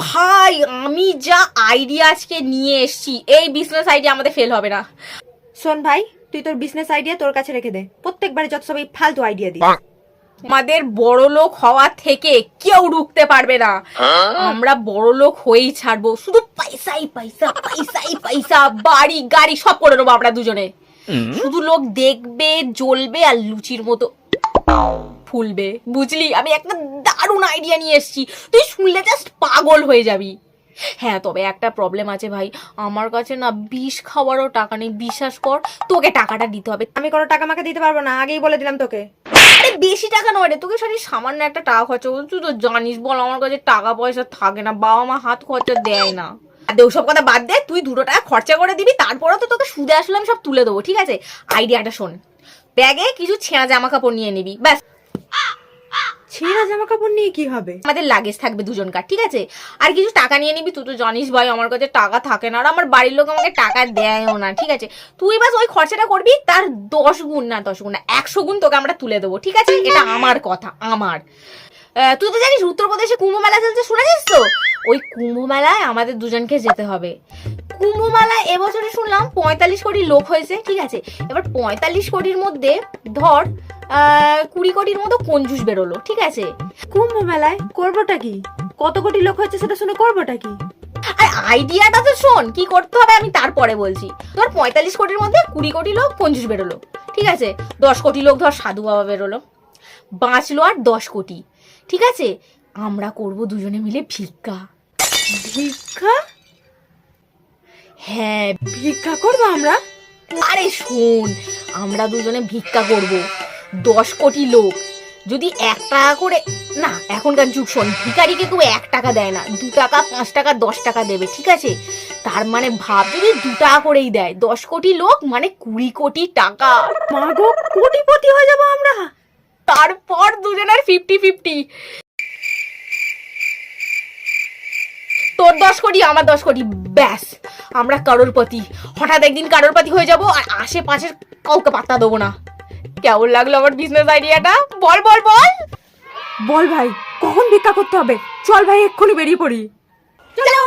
ভাই আমি যা আইডিয়া আজকে নিয়ে এসেছি, এই বিজনেস আইডিয়া আমাদের ফেল হবে না। শোন ভাই, তুই তোর বিজনেস আইডিয়া তোর কাছে রেখে দে। প্রত্যেকবারে যত সবাই ফালতু আইডিয়া দিস। আমাদের বড় লোক হওয়া থেকে কেউ রুখতে পারবে না। আমরা বড় লোক হয়েই ছাড়বো, শুধু পয়সাই পয়সা, পয়সাই পয়সা, বাড়ি গাড়ি সব করে নেবো আমরা দুজনে। শুধু লোক দেখবে, জ্বলবে আর লুচির মতো ফুলবে, বুঝলি? আমি একটা দারুণ আইডিয়া নিয়ে এসেছি, তুই শুনলে জাস্ট পাগল হয়ে যাবি। হ্যাঁ, তবে একটা প্রবলেম আছে ভাই, আমার কাছে না বিষ খাওয়ারও টাকা নেই, বিশ্বাস কর। তোকে টাকাটা দিতে হবে। আমি কোনো টাকা মাকে দিতে পারবো না, আগেই বলে দিলাম তোকে। আরে বেশি টাকা নয় রে, তোকে সারি সামান্য একটা টাকা খরচা করবো। তুই তো জানিস বল, আমার কাছে টাকা পয়সা থাকে না, বাবা মা হাত খরচা দেয় না। ওসব কথা বাদ দে, তুই 2 টাকা খরচা করে দিবি, তারপরে তো তোকে সুদে আসলে আমি সব তুলে দেবো, ঠিক আছে? আইডিয়াটা শোন, ব্যাগে কিছু ছেঁড়া জামা কাপড় নিয়ে নিবি, ব্যাস। ছেঁড়া জামা কাপড় নিয়ে কি হবে? আমাদের লাগেজ থাকবে দুজনকার, ঠিক আছে? আর কিছু টাকা নিয়ে নিবি, তুই তো জানিস ভাই আমার কাছে টাকা থাকে না, আর আমার বাড়ির লোক আমাকে টাকা দেয়ও না, ঠিক আছে? তুই বাস ওই খরচাটা করবি, তার 10 গুণ না 100 গুণ তোকে আমরা তুলে দেবো, ঠিক আছে? এটা আমার কথা, আমার। তুই তো জানিস উত্তরপ্রদেশে কুম্ভ মেলা চলছে, শুনেছিস তো? ওই কুম্ভ মেলায় আমাদের দুজনকে যেতে হবে। কুম্ভ মেলায় এবছরে শুনলাম 45 কোটি লোক হয়েছে, ঠিক আছে? এবার 45 কোটির মধ্যে ধর 20 কোটির মতো কঞ্জুস বেরোলো, ঠিক আছে? কুম্ভ মেলায় করবোটা কি? কত কোটি লোক হচ্ছে সেটা শুনে করবোটা কি? আর আইডিয়াটা তো শোন, কি করতে হবে আমি তারপরে বলছি। ধর 45 কোটির মধ্যে 20 কোটি লোক কঞ্জুস বেরোলো, ঠিক আছে? 10 কোটি লোক ধর সাধু বাবা বেরোলো, বাঁচলো আর 10 কোটি, ঠিক আছে? আমরা করব দুজনে মিলে ভিক্ষা। ভিক্ষা? হ্যাঁ, ভিক্ষা করবো আমরা? আরে শোন, আমরা দুজনে ভিক্ষা করব। 10 কোটি লোক যদি 1 টাকা করে, না এখনকার যুগ শোন, ভিখারিকে কেউ 1 টাকা দেয় না, 2 টাকা 5 টাকা 10 টাকা দেবে, ঠিক আছে? তার মানে ভাব, যদি 2 টাকা করেই দেয়, 10 কোটি লোক মানে 20 কোটি টাকা। মা গো, কোটিপতি হয়ে যাবো আমরা। তারপর দুজনের 50-50, তোর 10 কোটি আমার 10 কোটি, ব্যাস আমরা কারোরপতি। হঠাৎ একদিন কারোরপতি হয়ে যাব, আর আশেপাশের কাউকে পাত্তা দেবো না। কেমন লাগলো আমার বিজনেস আইডিয়াটা? বল বল বল। বল ভাই, কখন ভিক্ষা করতে হবে? চল ভাই, এক্ষুনি বেরিয়ে পড়ি। চলো।